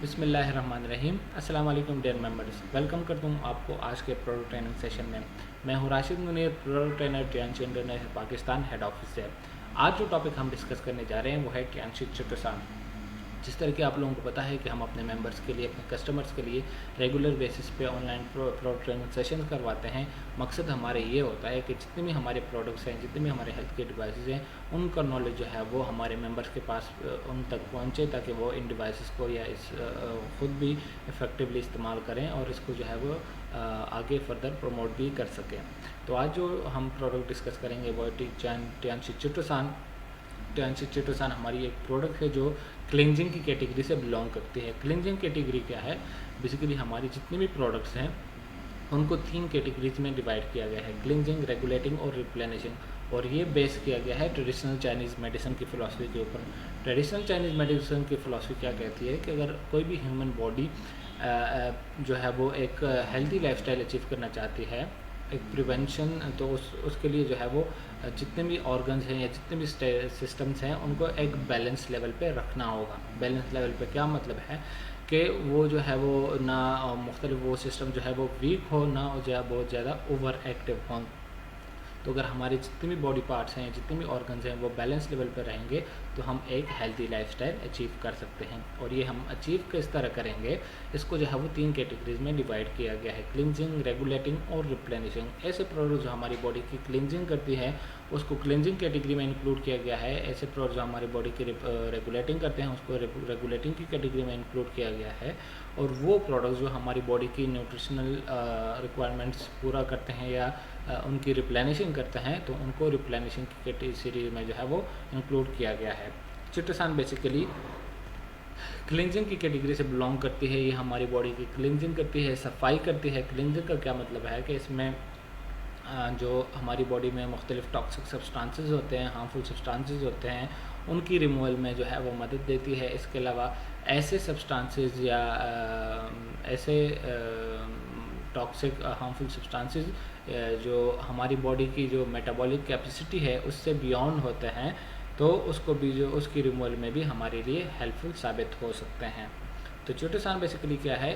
बिस्मिल्लाहिर्रहमानिर्रहीम। अस्सलाम वालेकुम डियर मेंबर्स, वेलकम करता हूँ आपको आज के प्रोडक्ट ट्रेनिंग सेशन में। मैं हूँ Rashid Munir, product trainer Tianshi international Pakistan head office से। आज जो टॉपिक हम डिस्कस करने जा रहे हैं वो है टियांशी चिटोसान। जिस तरह कि आप लोगों को पता है कि हम अपने मेंबर्स के लिए, अपने कस्टमर्स के लिए रेगुलर बेसिस पे ऑनलाइन प्रोडक्ट ट्रेनिंग सेशन करवाते हैं। मकसद हमारे ये होता है कि जितने भी हमारे प्रोडक्ट्स हैं, जितने भी हमारे हेल्थ के डिवाइसेस हैं, उनका नॉलेज जो है वो हमारे मेंबर्स के पास उन तक पहुँचे, ताकि वो इन डिवाइसेस को या इस ख़ुद भी इफ़ेक्टिवली इस्तेमाल करें और इसको जो है वो आगे फर्दर प्रमोट भी कर सकें। तो आज जो हम प्रोडक्ट डिस्कस करेंगे वो टियांशी चिटोसान। टियांशी चिटोसान हमारी एक प्रोडक्ट है जो क्लिनजिंग की कैटेगरी से बिलोंग करती है। क्लिनजिंग कैटेगरी क्या है? बेसिकली हमारी जितने भी प्रोडक्ट्स हैं उनको 3 कैटेगरीज में डिवाइड किया गया है: क्लिनजिंग, रेगुलेटिंग और रिप्लेनिशिंग। और ये बेस किया गया है ट्रेडिशनल चाइनीज़ मेडिसिन की फ़िलासफ़ी के ऊपर। ट्रेडिशनल चाइनीज़ मेडिसिन की फ़िलासफ़ी क्या कहती है कि अगर कोई भी ह्यूमन बॉडी जो है वो एक हेल्दी लाइफस्टाइल अचीव करना चाहती है, एक प्रिवेंशन, तो उसके लिए जो है वो जितने भी ऑर्गन्स हैं या जितने भी सिस्टम्स हैं उनको एक बैलेंस लेवल पे रखना होगा। बैलेंस लेवल पे क्या मतलब है कि वो जो है वो ना मुख्तलिफ वो सिस्टम जो है वो वीक हो, ना जो बहुत ज़्यादा ओवर एक्टिव हों। तो अगर हमारे जितने भी बॉडी पार्ट्स हैं, जितने भी ऑर्गन्स हैं वो बैलेंस लेवल पर रहेंगे तो हम एक हेल्दी लाइफस्टाइल अचीव कर सकते हैं। और ये हम अचीव किस तरह करेंगे, इसको जो है वो 3 कैटेगरीज में डिवाइड किया गया है: क्लिनजिंग, रेगुलेटिंग और रिप्लेनिशिंग। ऐसे प्रोडक्ट जो हमारी बॉडी की क्लिनजिंग करती है उसको क्लिनजिंग कैटेगरी में इंक्लूड किया गया है। ऐसे प्रोडक्ट जो हमारी बॉडी की रेगुलेटिंग करते हैं उसको रेगुलेटिंग की कैटेगरी में इंक्लूड किया गया है। और वो प्रोडक्ट जो हमारी बॉडी की न्यूट्रिशनल रिक्वायरमेंट्स पूरा करते हैं या उनकी रिप्लेनिशिंग करते हैं तो उनको रिप्लेनिशिंग की कैटेगरी में जो है वो इंक्लूड किया गया है। चिटोसान बेसिकली क्लिनजिंग की कैटेगरी से बिलोंग करती है। ये हमारी बॉडी की क्लिनजिंग करती है, सफाई करती है। क्लिनजिंग का क्या मतलब है कि इसमें जो हमारी बॉडी में मुख्तलिफ टॉक्सिक सब्सटेंसेस होते हैं, हार्मफुल सब्सटेंसेस होते हैं, उनकी रिमूवल में जो है वो मदद देती है। इसके अलावा ऐसे सब्सटेंसेस या ऐसे टॉक्सिक हार्मफुल सब्सटेंसेस जो हमारी बॉडी की जो मेटाबॉलिक कैपेसिटी है उससे बियॉन्ड होते हैं, तो उसको भी जो उसकी रिमूवल में भी हमारे लिए हेल्पफुल साबित हो सकते हैं। तो चिटोसान बेसिकली क्या है?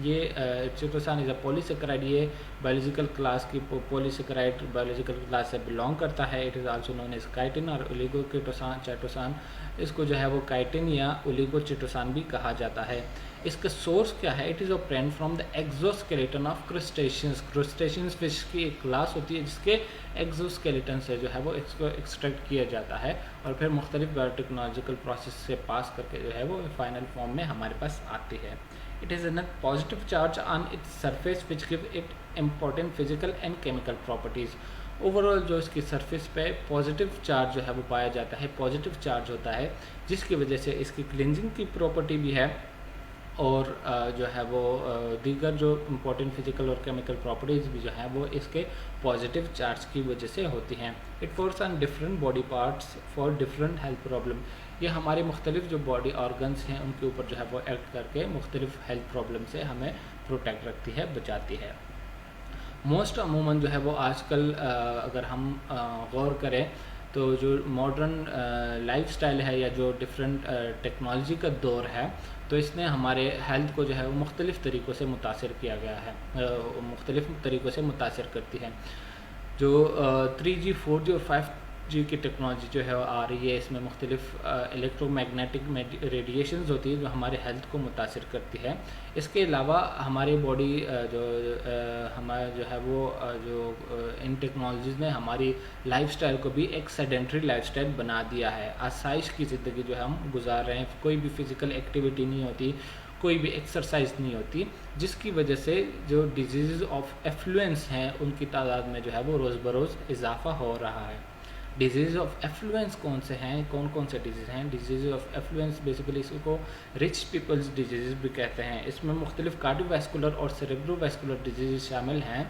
ये चिटोसान इज़ अ पॉलीसेकेराइड। ये बायोलॉजिकल क्लास की पॉलीसेकेराइड बायोलॉजिकल क्लास से बिलोंग करता है। It is also known as chitin और ओलिगोचिटोसान। इसको जो है वो काइटिन या ओलिगोचिटोसान भी कहा जाता है। इसका सोर्स क्या है? It is obtained from the exoskeleton of crustaceans. Crustaceans fish की एक क्लास होती है जिसके एक्सोस्केलेटन से जो है वो इसको एक्सट्रैक्ट किया जाता है और फिर मुख्तलिफ बायोटेक्नोलॉजिकल प्रोसेस से पास करके जो है वो फाइनल फॉर्म में हमारे पास आती है। It has a net positive charge on its surface which give it important physical and chemical properties. Overall जो इसकी सरफेस पे पॉजिटिव चार्ज जो है वो पाया जाता है, पॉजिटिव चार्ज होता है, जिसकी वजह से इसकी क्लिनजिंग की प्रॉपर्टी भी है और जो है वो दीगर जो इम्पोर्टेंट फिजिकल और केमिकल प्रॉपर्टीज़ भी जो हैं वो इसके पॉजिटिव चार्ज की वजह से होती हैं। It works on different body parts for different health problem. ये हमारे मुख्तलिफ जो बॉडी ऑर्गन्स हैं उनके ऊपर जो है वो एक्ट करके मुख्तलिफ हेल्थ प्रॉब्लम से हमें प्रोटेक्ट रखती है, बचाती है। मोस्ट अमूमन जो है वो आजकल अगर हम गौर करें तो जो मॉडर्न लाइफस्टाइल है या जो डिफरेंट टेक्नोलॉजी का दौर है, तो इसने हमारे हेल्थ को जो है वो मुख्तलिफ़ तरीक़ों से मुतासिर किया गया है, मुख्तलिफ़ तरीक़ों से मुतासिर करती है। जो 3G 4G और 5G की टेक्नोलॉजी जो है आ रही है, इसमें मुख्तलिफ इलेक्ट्रोमैग्नेटिक रेडिएशंस होती है जो हमारे हेल्थ को मुतासिर करती है। इसके अलावा हमारी बॉडी हमारा जो है वो इन टेक्नोलॉजीज़ ने हमारी लाइफस्टाइल को भी एक सेडेंट्री लाइफस्टाइल बना दिया है। आसाइश की ज़िंदगी जो हम गुजार रहे हैं, कोई भी फ़िज़िकल एक्टिविटी नहीं होती, कोई भी एक्सरसाइज नहीं होती, जिसकी वजह से जो डिजीज़ ऑफ एफ्लुएंस हैं उनकी तादाद में जो है वो रोज़ बरोज़ इजाफा हो रहा है। डिजीज़ ऑफ एफ्लुएंस कौन से हैं, कौन कौन से डिजीज़ हैं? डिजीज़ ऑफ एफ्लुएंस बेसिकली इसको रिच पीपल्स डिजीज़ भी कहते हैं। इसमें मुख्तलिफ कार्डियोवैस्कुलर और सेरेब्रोवैस्कुलर डिजीज़ शामिल हैं।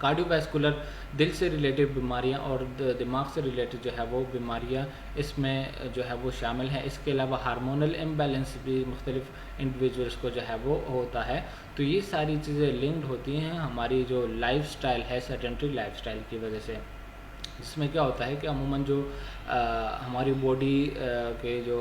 कार्डियोवैस्कुलर दिल से रिलेटेड बीमारियां और दिमाग से रिलेटेड जो है वो बीमारियां इसमें जो है वो शामिल हैं। इसके अलावा हार्मोनल इम्बैलेंस भी मुख्तलिफ इंडिविजुअल्स को जो है वो होता है। तो ये सारी चीज़ें लिंक्ड होती हैं हमारी जो लाइफस्टाइल है, सेडेंटरी लाइफस्टाइल की वजह से। जिसमें क्या होता है कि अमूमन जो हमारी बॉडी के जो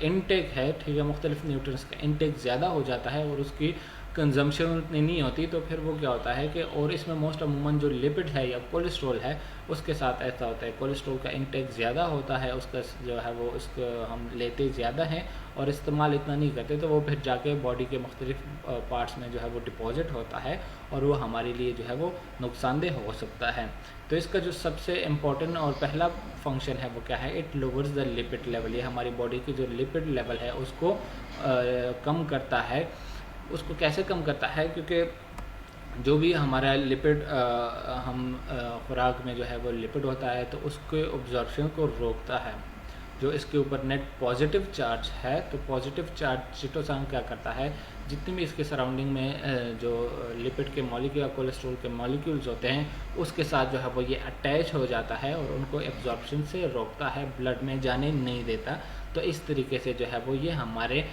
इनटेक है, ठीक है, मुख्तलिफ न्यूट्रिएंट्स का इनटेक ज़्यादा हो जाता है और उसकी कंजम्पशन उतनी नहीं होती, तो फिर वो क्या होता है कि, और इसमें मोस्ट अमूमन जो लिपिड है या कोलेस्ट्रॉल है उसके साथ ऐसा होता है, कोलेस्ट्रॉल का इंटेक ज़्यादा होता है, उसका जो है वो उसको हम लेते ज़्यादा हैं और इस्तेमाल इतना नहीं करते, तो वो फिर जाके बॉडी के मुख्तलिफ पार्ट्स में जो है वो डिपॉजिट होता है और वो हमारे लिए जो है वो नुकसानदेह हो सकता है। तो इसका जो सबसे इम्पोर्टेंट और पहला फंक्शन है वो क्या है, it louvers the lipid level. ये हमारी बॉडी की जो लिपिड लेवल है उसको कम करता है। उसको कैसे कम करता है, क्योंकि जो भी हमारा लिपिड हम खुराक में जो है वो लिपिड होता है तो उसके ऑब्जॉर्प्शन को रोकता है। जो इसके ऊपर नेट पॉजिटिव चार्ज है, तो पॉजिटिव चार्ज चिटोसान क्या करता है, जितने भी इसके सराउंडिंग में जो लिपिड के मॉलिक्यूल या कोलेस्ट्रॉल के मॉलिक्यूल्स होते हैं उसके साथ जो है वो ये अटैच हो जाता है और उनको एब्जॉर्प्शन से रोकता है, ब्लड में जाने नहीं देता। तो इस तरीके से जो है वो ये हमारे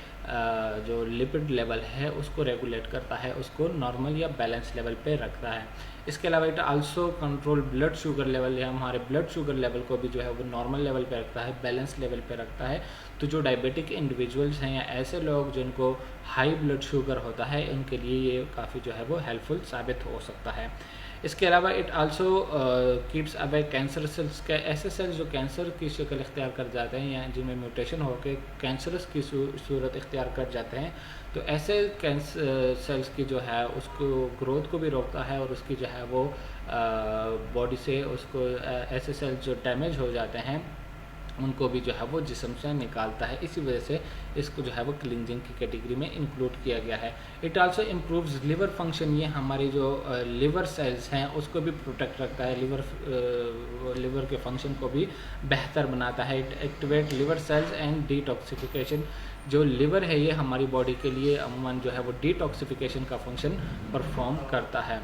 जो लिपिड लेवल है उसको रेगुलेट करता है, उसको नॉर्मल या बैलेंस लेवल पे रखता है। इसके अलावा it also control blood sugar level, या हमारे ब्लड शुगर लेवल को भी जो है वो नॉर्मल लेवल पे रखता है, बैलेंस लेवल पे रखता है। तो जो डायबिटिक इंडिविजुअल्स हैं या ऐसे लोग जिनको हाई ब्लड शुगर होता है, इनके लिए ये काफ़ी जो है वो हेल्पफुल साबित हो सकता है। इसके अलावा it also keeps away cancer cells के, ऐसे सेल्स जो कैंसर की शक्ल इख्तियार कर जाते हैं या जिनमें म्यूटेशन होकर कैंसरस की सूरत इख्तियार कर जाते हैं, तो ऐसे कैंसर सेल्स की जो है उसको ग्रोथ को भी रोकता है और उसकी जो है वो बॉडी से उसको ऐसे सेल्स जो डैमेज हो जाते हैं उनको भी जो है वो जिस्म से निकालता है। इसी वजह से इसको जो है वो क्लींजिंग की कैटेगरी में इंक्लूड किया गया है। It also improves liver function, ये हमारी जो लिवर सेल्स हैं उसको भी प्रोटेक्ट रखता है, लिवर के फंक्शन को भी बेहतर बनाता है। It activate liver cells and detoxification. जो लिवर है ये हमारी बॉडी के लिए अमूमन जो है वो डिटॉक्सिफिकेशन का फंक्शन परफॉर्म करता है।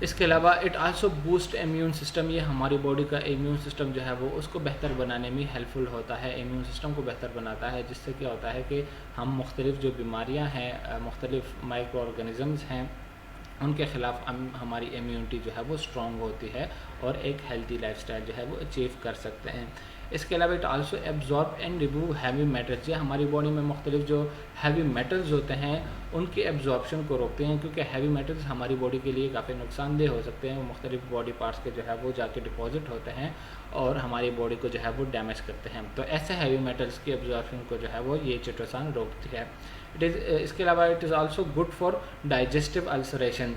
इसके अलावा it also boost immune system, ये हमारी बॉडी का इम्यून सिस्टम जो है वो उसको बेहतर बनाने में हेल्पफुल होता है, इम्यून सिस्टम को बेहतर बनाता है, जिससे क्या होता है कि हम मुख्तलिफ जो बीमारियां हैं, मुख्तलिफ माइक्रो ऑर्गेनिज़म्स हैं, उनके ख़िलाफ़ हमारी इम्यूनिटी जो है वो स्ट्रॉन्ग होती है और एक हेल्दी लाइफस्टाइल जो है वो अचीव कर सकते हैं। इसके अलावा it also absorb and remove heavy metals, ये हमारी बॉडी में मुख्तलिफ जो हैवी मेटल्स होते हैं उनकी एब्जॉर्प्शन को रोकते हैं, क्योंकि हैवी मेटल्स हमारी बॉडी के लिए काफ़ी नुकसानदेह हो सकते हैं। वो मुख्तलिफ बॉडी पार्ट्स के जो है वो जाके डिपॉजिट होते हैं और हमारी बॉडी को जो है वो डैमेज करते हैं। तो ऐसे हैवी मेटल्स की एब्जॉर्प्शन को जो है वो ये चिटोसान रोकती है। इसके अलावा it is also good for digestive ulceration.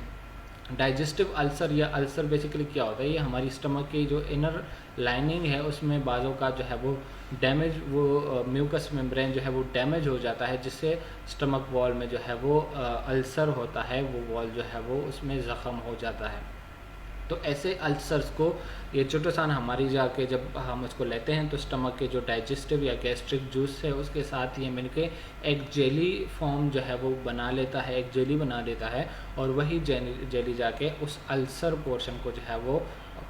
Digestive ulcer या अल्सर बेसिकली क्या होता है, ये हमारी स्टमक की जो इनर लाइनिंग है उसमें बाज़ों का जो है वो डैमेज, वो म्यूकस मेम्ब्रेन जो है वो डैमेज हो जाता है, जिससे स्टमक वॉल में जो है वो अल्सर होता है, वो वॉल जो है वो उसमें ज़ख़म हो जाता है। तो ऐसे अल्सर्स को ये चिटोसान हमारी जाके जब हम उसको लेते हैं तो स्टमक के जो डाइजेस्टिव या गैस्ट्रिक जूस है उसके साथ ये मिलके एक जेली फॉर्म जो है वो बना लेता है, एक जेली बना लेता है और वही जेली जाके उस अल्सर पोर्शन को जो है वो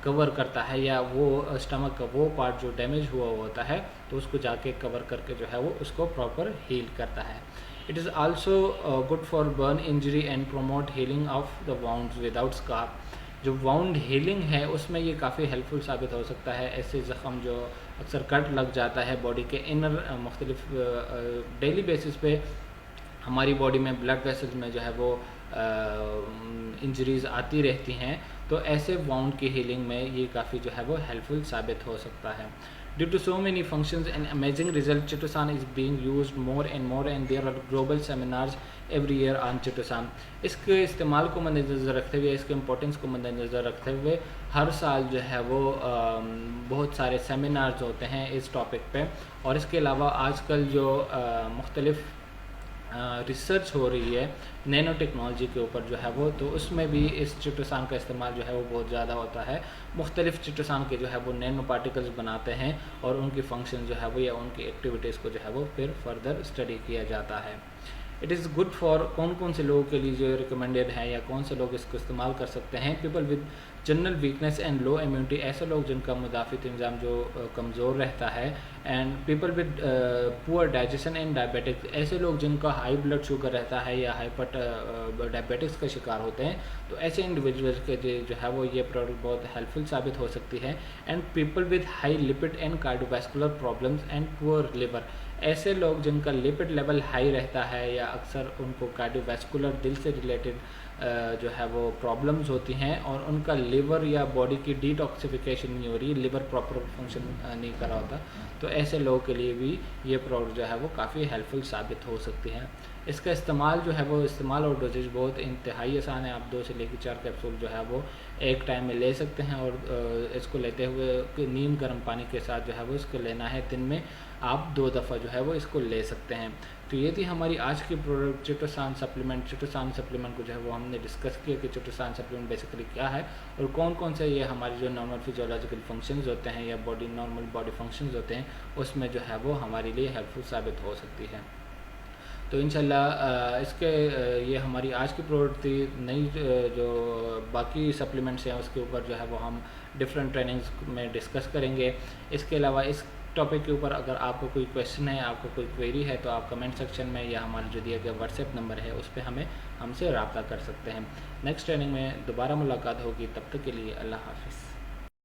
कवर करता है, या वो स्टमक का वो पार्ट जो डैमेज हुआ होता है तो उसको जाके कवर करके जो है वो उसको प्रॉपर हील करता है। It is also good for burn injury and promote healing of the wounds without scar. जो वाउंड हीलिंग है उसमें ये काफ़ी हेल्पफुल साबित हो सकता है। ऐसे ज़ख़म जो अक्सर कट लग जाता है बॉडी के इनर मुख्तलिफ डेली बेसिस पे हमारी बॉडी में ब्लड वेसल्स में जो है वो इंजरीज़ आती रहती हैं, तो ऐसे वाउंड की हीलिंग में ये काफ़ी जो है वो हेल्पफुल साबित हो सकता है। Due to so many functions and amazing results, Chitosan is being used more and more, and there are global seminars every year on Chitosan. इसके इस्तेमाल को मद्देनज़र रखते हुए, इसके इम्पोर्टेंस को मद्देनज़र रखते हुए हर साल जो है वो बहुत सारे सेमिनार्स होते हैं इस टॉपिक पे। और इसके अलावा आजकल जो मुख्तलिफ रिसर्च हो रही है नैनो टेक्नोलॉजी के ऊपर जो है वो, तो उसमें भी इस चिटोसान का इस्तेमाल जो है वो बहुत ज़्यादा होता है। मुख्तलिफ चिटोसान के जो है वो नैनो पार्टिकल्स बनाते हैं और उनकी फंक्शन जो है वो या उनकी एक्टिविटीज़ को जो है वो फिर फर्दर स्टडी किया जाता है। इट इज़ गुड फॉर कौन कौन से लोगों के लिए जो रिकमेंडेड है या कौन से लोग इसको इस्तेमाल कर सकते हैं। People with general weakness and low immunity, ऐसे लोग जिनका मुदाफ़ित निज़ाम जो कमज़ोर रहता है। And people with poor digestion and diabetics, ऐसे लोग जिनका हाई ब्लड शुगर रहता है या हाइपर डायबिटिक्स का शिकार होते हैं, तो ऐसे इंडिविजुअल्स के लिए जो है वो ये प्रोडक्ट बहुत हेल्पफुल साबित हो सकती है। And people with high lipid and cardiovascular problems and poor liver, ऐसे लोग जिनका लिपिड लेवल हाई रहता है या अक्सर उनको कार्डियोवैस्कुलर दिल से रिलेटेड जो है वो प्रॉब्लम्स होती हैं और उनका लिवर या बॉडी की डिटॉक्सिफिकेशन नहीं हो रही, लिवर प्रॉपर फंक्शन नहीं कर रहा होता, तो ऐसे लोगों के लिए भी ये प्रोडक्ट जो है वो काफ़ी हेल्पफुल साबित हो सकती है। इसका इस्तेमाल जो है वो इस्तेमाल और डोजेज बहुत इंतहाई आसान है। आप 2 से लेकर 4 कैप्सूल जो है वो एक टाइम में ले सकते हैं और इसको लेते हुए नीम गर्म पानी के साथ जो है वो इसको लेना है। दिन में आप 2 दफ़ा जो है वो इसको ले सकते हैं। तो ये थी हमारी आज की प्रोडक्ट चिटोसान सप्लीमेंट। चिटोसान सप्लीमेंट को जो है वो हमने डिस्कस किया कि चिटोसान सप्लीमेंट बेसिकली क्या है और कौन कौन से ये हमारी जो नॉर्मल फिजियोलॉजिकल फंक्शंस होते हैं या नॉर्मल बॉडी फंक्शंस होते हैं उसमें जो है वो हमारे लिए हेल्पफुल साबित हो सकती है। तो इंशाल्लाह इसके ये हमारी आज की प्रोडक्ट थी। नई जो बाकी सप्लीमेंट्स हैं उसके ऊपर जो है वो हम डिफरेंट ट्रेनिंग्स में डिस्कस करेंगे। इसके अलावा इस टॉपिक के ऊपर अगर आपको कोई क्वेश्चन है, आपको कोई क्वेरी है, तो आप कमेंट सेक्शन में या हमारा जो दिया गया व्हाट्सएप नंबर है उस पर हमसे रब्ता कर सकते हैं। नेक्स्ट ट्रेनिंग में दोबारा मुलाकात होगी, तब तक के लिए अल्लाह हाफिज़।